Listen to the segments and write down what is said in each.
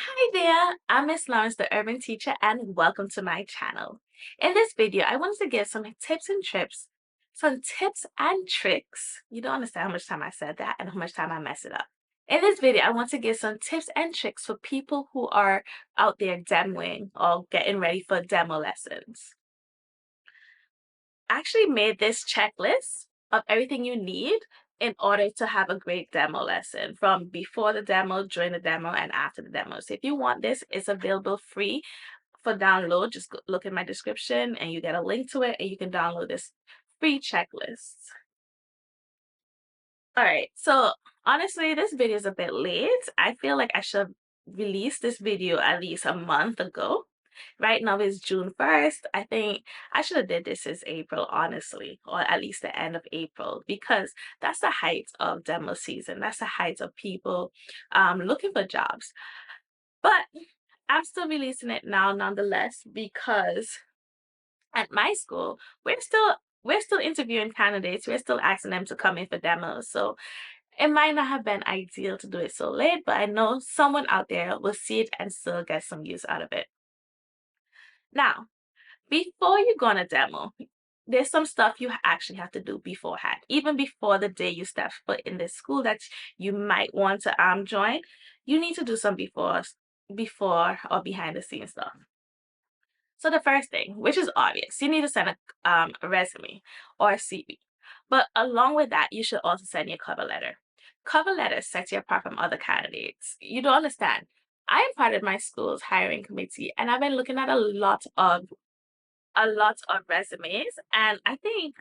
Hi there, I'm Miss Lawrence, the urban teacher, and welcome to my channel. In this video, I wanted to give some tips and tricks. You don't understand how much time I said that and how much time I mess it up. In this video, I want to give some tips and tricks for people who are out there demoing or getting ready for demo lessons. I actually made this checklist of everything you need in order to have a great demo lesson from before the demo, during the demo, and after the demo. So if you want this, it's available free for download. Just look in my description and you get a link to it and you can download this free checklist. All right, so honestly, this video is a bit late. I feel like I should release this video at least a month ago. Right now it's June 1st. I think I should have did this since April, honestly, or at least the end of April, because that's the height of demo season. That's the height of people looking for jobs. But I'm still releasing it now nonetheless because at my school, we're still interviewing candidates. We're still asking them to come in for demos. So it might not have been ideal to do it so late, but I know someone out there will see it and still get some use out of it. Now, before you go on a demo, there's some stuff you actually have to do beforehand, even before the day you step foot in the school that you might want to join. You need to do some before or behind the scenes stuff. So the first thing, which is obvious, you need to send a resume or a CV. But along with that, you should also send your cover letter. Cover letter sets you apart from other candidates. You don't understand. I am part of my school's hiring committee, and I've been looking at a lot of resumes, and I think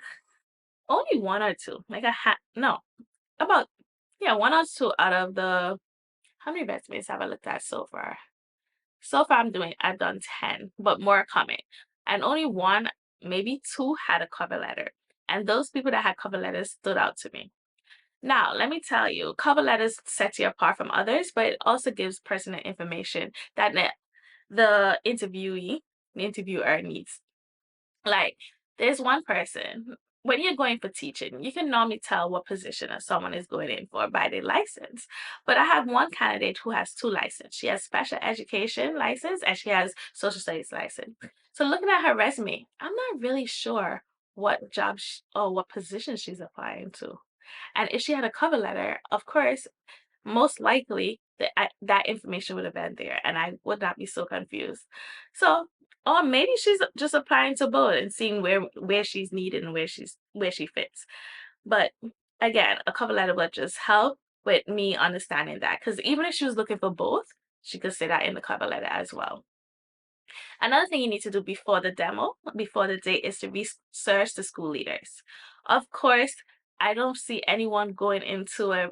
only one or two, like I had no, about yeah, one or two out of the how many resumes have I looked at so far? So far, I've done 10, but more are coming. And only one, maybe two had a cover letter. And those people that had cover letters stood out to me. Now, let me tell you, cover letters set you apart from others, but it also gives personal information that the the interviewer needs. Like, there's one person, when you're going for teaching, you can normally tell what position someone is going in for by their license. But I have one candidate who has two licenses. She has special education license and she has social studies license. So looking at her resume, I'm not really sure what job or what position she's applying to. And if she had a cover letter, of course, most likely that information would have been there and I would not be so confused. So, or maybe she's just applying to both and seeing where she's needed and where she fits. But again, a cover letter would just help with me understanding that because even if she was looking for both, she could say that in the cover letter as well. Another thing you need to do before the demo, before the date, is to research the school leaders. Of course, I don't see anyone going into a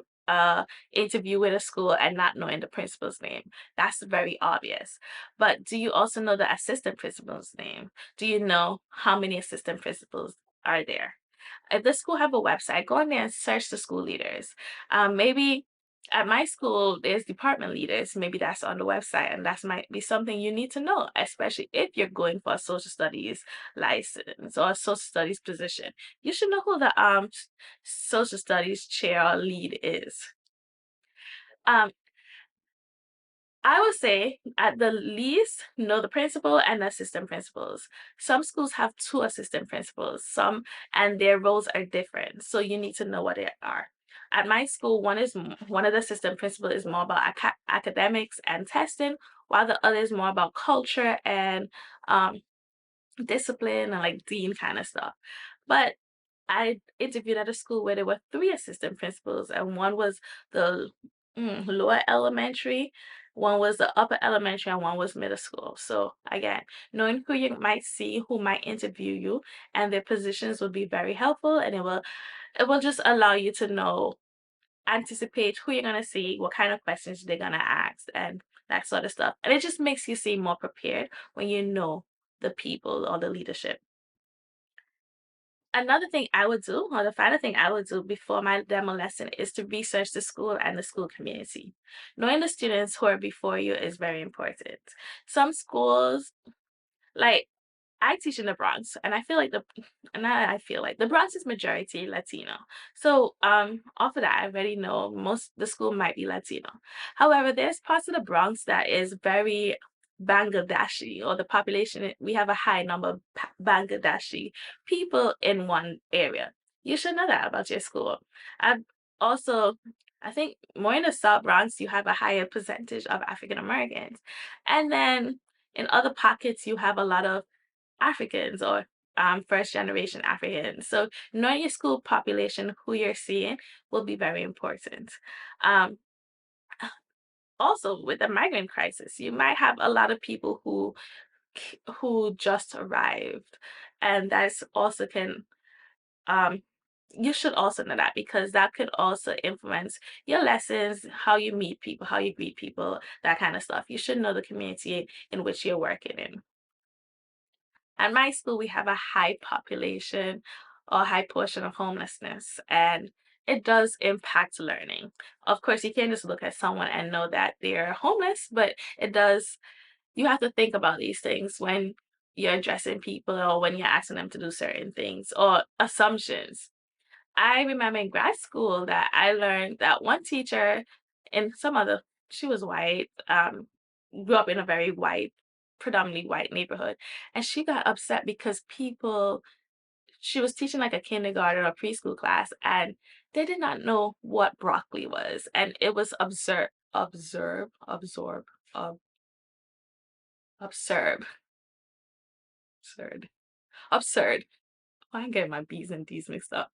interview with a school and not knowing the principal's name. That's very obvious. But do you also know the assistant principal's name? Do you know how many assistant principals are there? If the school have a website, go in there and search the school leaders. Maybe at my school, there's department leaders. Maybe that's on the website, and that might be something you need to know, especially if you're going for a social studies license or a social studies position. You should know who the social studies chair or lead is. Um, I would say at the least know the principal and assistant principals. Some schools have two assistant principals, and their roles are different. So you need to know what they are. At my school, one of the assistant principal is more about academics and testing, while the other is more about culture and um, discipline and like dean kind of stuff. But I interviewed at a school where there were three assistant principals, and one was the lower elementary, one was the upper elementary, and one was middle school. So again, knowing who you might see, who might interview you, and their positions would be very helpful, and it will just allow you to know, anticipate who you're gonna see, what kind of questions they're gonna ask, and that sort of stuff. And it just makes you seem more prepared when you know the people or the leadership. Another thing I would do, or the final thing I would do before my demo lesson, is to research the school and the school community. Knowing the students who are before you is very important. Some schools, like I teach in the Bronx, and I feel like the Bronx is majority Latino. So off of that, I already know most the school might be Latino. However, there's parts of the Bronx that is very Bangladeshi, or the population, we have a high number of Bangladeshi people in one area. You should know that about your school. I've also, I think more in the South Bronx, you have a higher percentage of African Americans. And then in other pockets, you have a lot of Africans, or first generation Africans. So knowing your school population, who you're seeing, will be very important. Um, Also, with the migrant crisis, you might have a lot of people who just arrived, and that's also can um you should also know that, because that could also influence your lessons, how you meet people, how you greet people, that kind of stuff. You should know the community in which you're working in. At my school, we have a high population or high portion of homelessness, and it does impact learning. Of course, you can't just look at someone and know that they're homeless, but it does, you have to think about these things when you're addressing people, or when you're asking them to do certain things or assumptions. I remember in grad school that I learned that one teacher in some other, she was white, grew up in a very white, predominantly white neighborhood. And she got upset because she was teaching like a kindergarten or preschool class, and they did not know what broccoli was. And it was ab- absurd, absurd, absurd. I'm getting my B's and D's mixed up,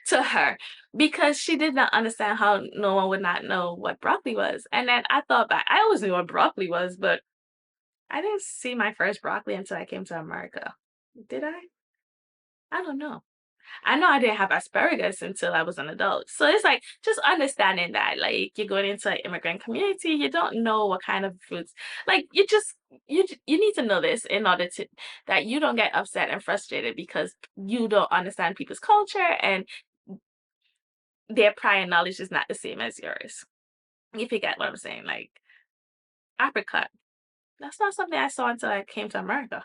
to her, because she did not understand how no one would not know what broccoli was. And then I thought back, I always knew what broccoli was, but I didn't see my first broccoli until I came to America. Did I? I don't know. I know I didn't have asparagus until I was an adult. So it's like just understanding that, like, you're going into an immigrant community, you don't know what kind of fruits. Like, you need to know this in order to, that you don't get upset and frustrated because you don't understand people's culture, and their prior knowledge is not the same as yours. If you get what I'm saying, like apricot. That's not something I saw until I came to America.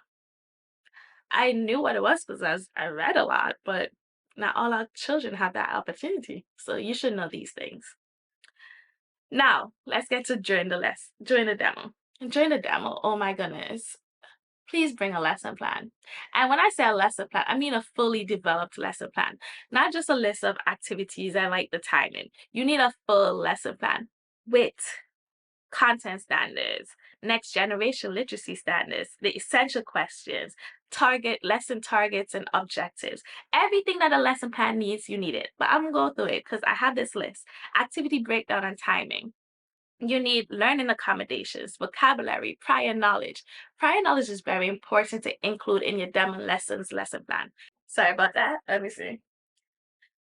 I knew what it was because I read a lot, but not all our children have that opportunity. So you should know these things. Now, let's get to during the demo. During the demo, oh my goodness, please bring a lesson plan. And when I say a lesson plan, I mean a fully developed lesson plan, not just a list of activities and like the timing. You need a full lesson plan with content standards, next generation literacy standards, the essential questions, lesson targets and objectives. Everything that a lesson plan needs, you need it. But I'm gonna go through it because I have this list. Activity breakdown and timing. You need learning accommodations, vocabulary, prior knowledge. Prior knowledge is very important to include in your demo lessons lesson plan. Sorry about that. Let me see.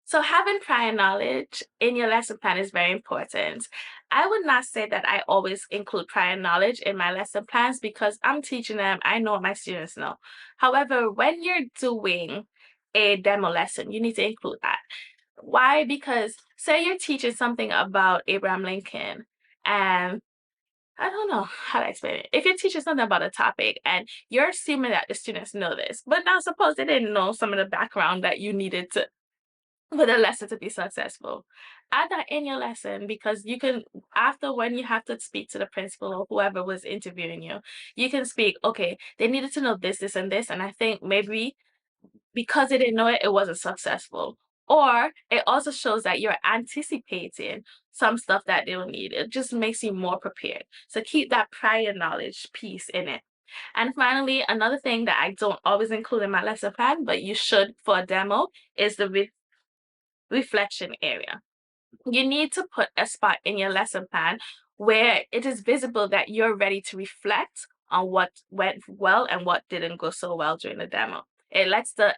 So having prior knowledge in your lesson plan is very important. I would not say that I always include prior knowledge in my lesson plans because I'm teaching them, I know what my students know. However, when you're doing a demo lesson, you need to include that. Why? Because say you're teaching something about Abraham Lincoln, and I don't know how to explain it. If you're teaching something about a topic and you're assuming that the students know this, but now suppose they didn't know some of the background that you needed to for the lesson to be successful. Add that in your lesson, because you can, after, when you have to speak to the principal or whoever was interviewing you, you can speak, okay, they needed to know this, this, and this. And I think maybe because they didn't know it, it wasn't successful. Or it also shows that you're anticipating some stuff that they'll need. It just makes you more prepared. So keep that prior knowledge piece in it. And finally, another thing that I don't always include in my lesson plan, but you should for a demo, is the reflection area. You need to put a spot in your lesson plan where it is visible that you're ready to reflect on what went well and what didn't go so well during the demo. It lets the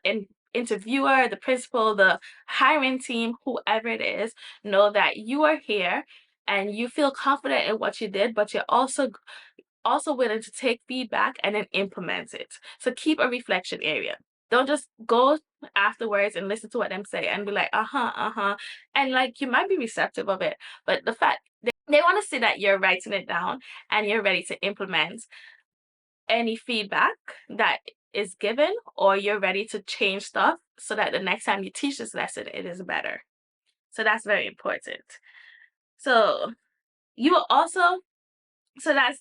interviewer, the principal, the hiring team, whoever it is, know that you are here and you feel confident in what you did, but you're also willing to take feedback and then implement it. So keep a reflection area. Don't just go afterwards and listen to what them say and be like, uh-huh, uh-huh. And like you might be receptive of it, but the fact they want to see that you're writing it down and you're ready to implement any feedback that is given, or you're ready to change stuff so that the next time you teach this lesson, it is better. So that's very important. So you will also, so that's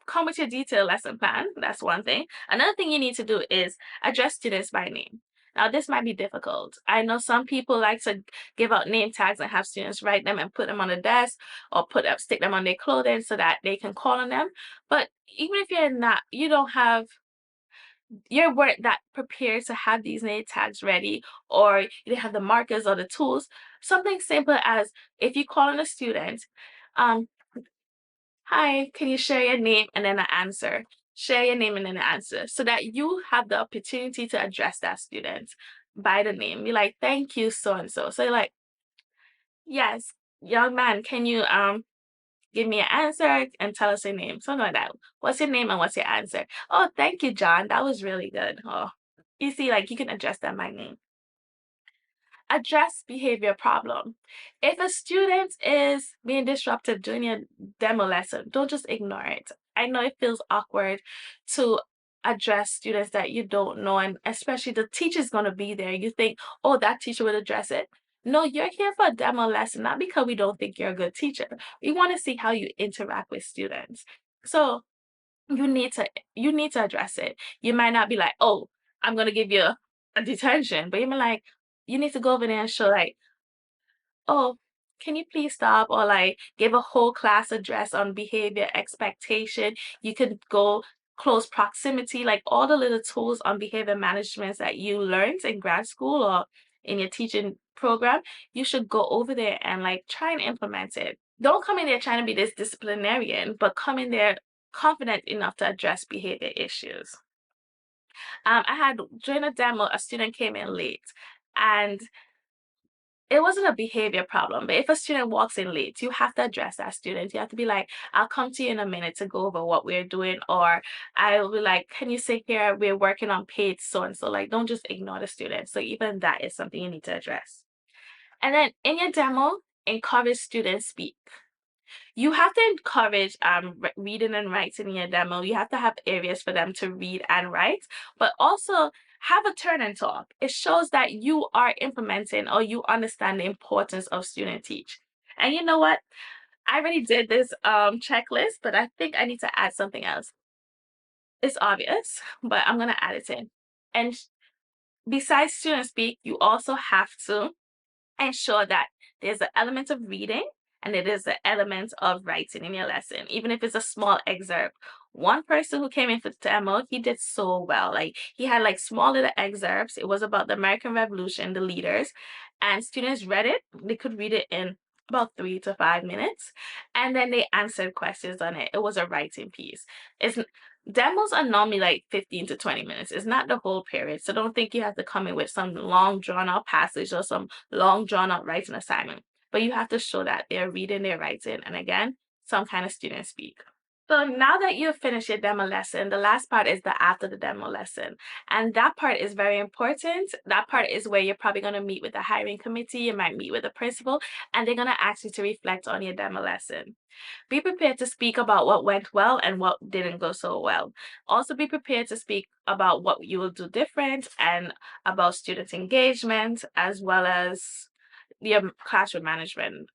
come with your detailed lesson plan. That's one thing. Another thing you need to do is address students by name. Now, this might be difficult. I know some people like to give out name tags and have students write them and put them on the desk or stick them on their clothing so that they can call on them. But even if you don't have, you weren't that prepared to have these name tags ready, or you didn't have the markers or the tools, something simple as if you call on a student, um, hi, can you share your name and then an answer? Share your name and then an answer so that you have the opportunity to address that student by the name. You're like, thank you, so and so. So you're like, yes, young man, can you give me an answer and tell us your name? Something like that. What's your name and what's your answer? Oh, thank you, John. That was really good. Oh, you see, like you can address them by name. Address behavior problem. If a student is being disruptive during your demo lesson, don't just ignore it. I know it feels awkward to address students that you don't know, and especially the teacher's going to be there. You think, oh, that teacher would address it. No, you're here for a demo lesson, not because we don't think you're a good teacher. We want to see how you interact with students. So you need to address it. You might not be like, oh, I'm gonna give you a detention, but you mean like you need to go over there and show like, oh, can you please stop? Or like give a whole class address on behavior expectation. You could go close proximity, like all the little tools on behavior management that you learned in grad school or in your teaching program. You should go over there and like try and implement it. Don't come in there trying to be this disciplinarian, but come in there confident enough to address behavior issues. I had during a demo, a student came in late, and it wasn't a behavior problem, but if a student walks in late, you have to address that student. You have to be like, I'll come to you in a minute to go over what we're doing, or I will be like, can you sit here? We're working on page so and so. Like, don't just ignore the student. So even that is something you need to address. And then in your demo, encourage students speak. You have to encourage reading and writing in your demo. You have to have areas for them to read and write, but also have a turn and talk. It shows that you are implementing or you understand the importance of student teach. And you know what? I already did this checklist, but I think I need to add something else. It's obvious, but I'm gonna add it in. And besides student speak, you also have to ensure that there's an element of reading and it is an element of writing in your lesson, even if it's a small excerpt. One person who came in for the demo, he did so well. Like he had like small little excerpts. It was about the American Revolution, the leaders, and students read it. They could read it in about 3 to 5 minutes, and then they answered questions on it. It was a writing piece. It's Demos are normally like 15 to 20 minutes. It's not the whole period. So don't think you have to come in with some long drawn out passage or some long drawn out writing assignment. But you have to show that they're reading, they're writing, and again, some kind of student speak. So now that you've finished your demo lesson, the last part is the after the demo lesson. And that part is very important. That part is where you're probably going to meet with the hiring committee, you might meet with the principal, and they're going to ask you to reflect on your demo lesson. Be prepared to speak about what went well and what didn't go so well. Also be prepared to speak about what you will do different and about student engagement as well as your classroom management,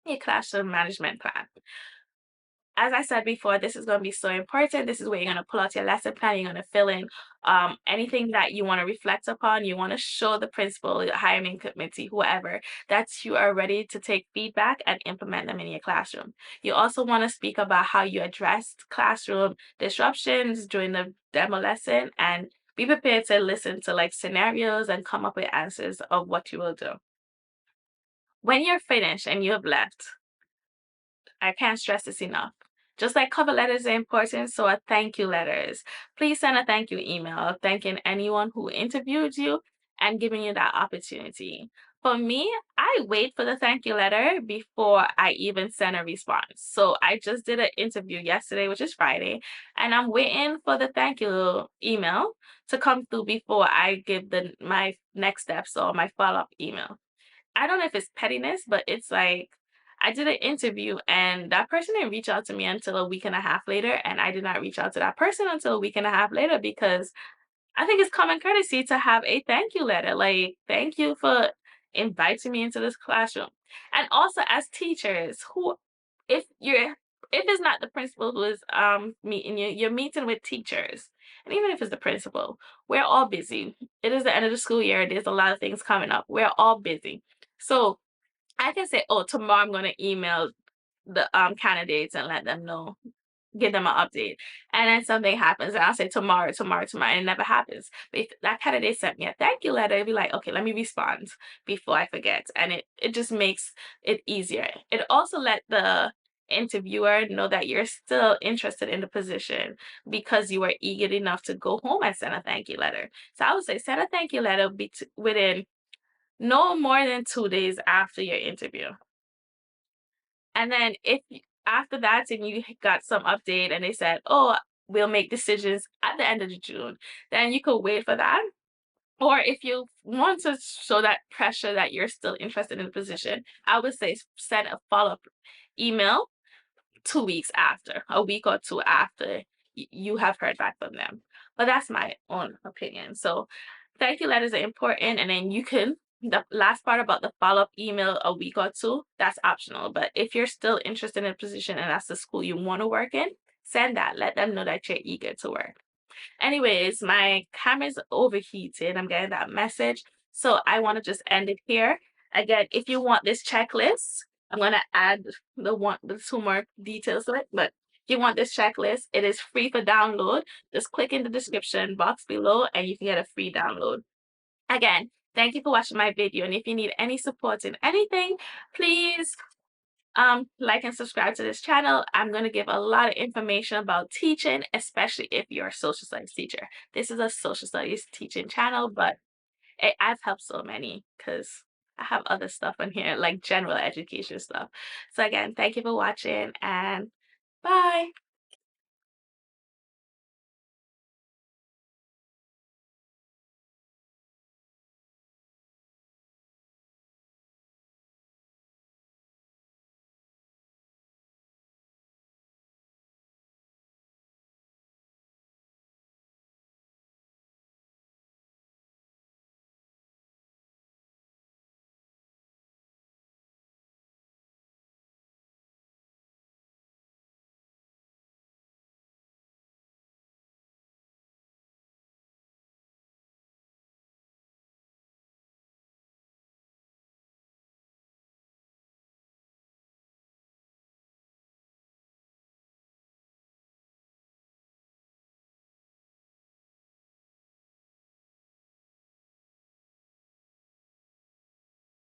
your classroom management plan. As I said before, this is going to be so important. This is where you're going to pull out your lesson plan. You're going to fill in anything that you want to reflect upon. You want to show the principal, the hiring committee, whoever, that you are ready to take feedback and implement them in your classroom. You also want to speak about how you addressed classroom disruptions during the demo lesson, and be prepared to listen to like scenarios and come up with answers of what you will do. When you're finished and you have left, I can't stress this enough. Just like cover letters are important, so are thank you letters. Please send a thank you email thanking anyone who interviewed you and giving you that opportunity. For me, I wait for the thank you letter before I even send a response. So I just did an interview yesterday, which is Friday, and I'm waiting for the thank you email to come through before I give my next steps or my follow-up email. I don't know if it's pettiness, but it's like I did an interview and that person didn't reach out to me until a week and a half later, and I did not reach out to that person until a week and a half later because I think it's common courtesy to have a thank you letter. Like, thank you for inviting me into this classroom. And also as teachers, who if you're if it's not the principal who is meeting you, you're meeting with teachers. And even if it's the principal, we're all busy. It is the end of the school year. There's a lot of things coming up. We're all busy. So I can say, oh, tomorrow I'm gonna email the candidates and let them know, give them an update. And then something happens and I'll say tomorrow, tomorrow, tomorrow, and it never happens. But if that candidate sent me a thank you letter, it'd be like, okay, let me respond before I forget. And it just makes it easier. It also let the interviewer know that you're still interested in the position because you were eager enough to go home and send a thank you letter. So I would say send a thank you letter within no more than 2 days after your interview. And then after that, and you got some update and they said, "Oh, we'll make decisions at the end of June," then you could wait for that. Or if you want to show that pressure that you're still interested in the position, I would say send a follow-up email 2 weeks after, a week or two after you have heard back from them. But that's my own opinion. So thank you letters are important, and then you can the last part about the follow-up email a week or two, that's optional. But if you're still interested in a position and that's the school you want to work in, send that. Let them know that you're eager to work. Anyways, my camera's overheated. I'm getting that message. So I want to just end it here. Again, if you want this checklist, I'm gonna add the two more details to it. But if you want this checklist, it is free for download. Just click in the description box below and you can get a free download. Again, thank you for watching my video. And if you need any support in anything, please like and subscribe to this channel. I'm going to give a lot of information about teaching, especially if you're a social studies teacher. This is a social studies teaching channel, but I've helped so many because I have other stuff on here like general education stuff. So again, thank you for watching and bye.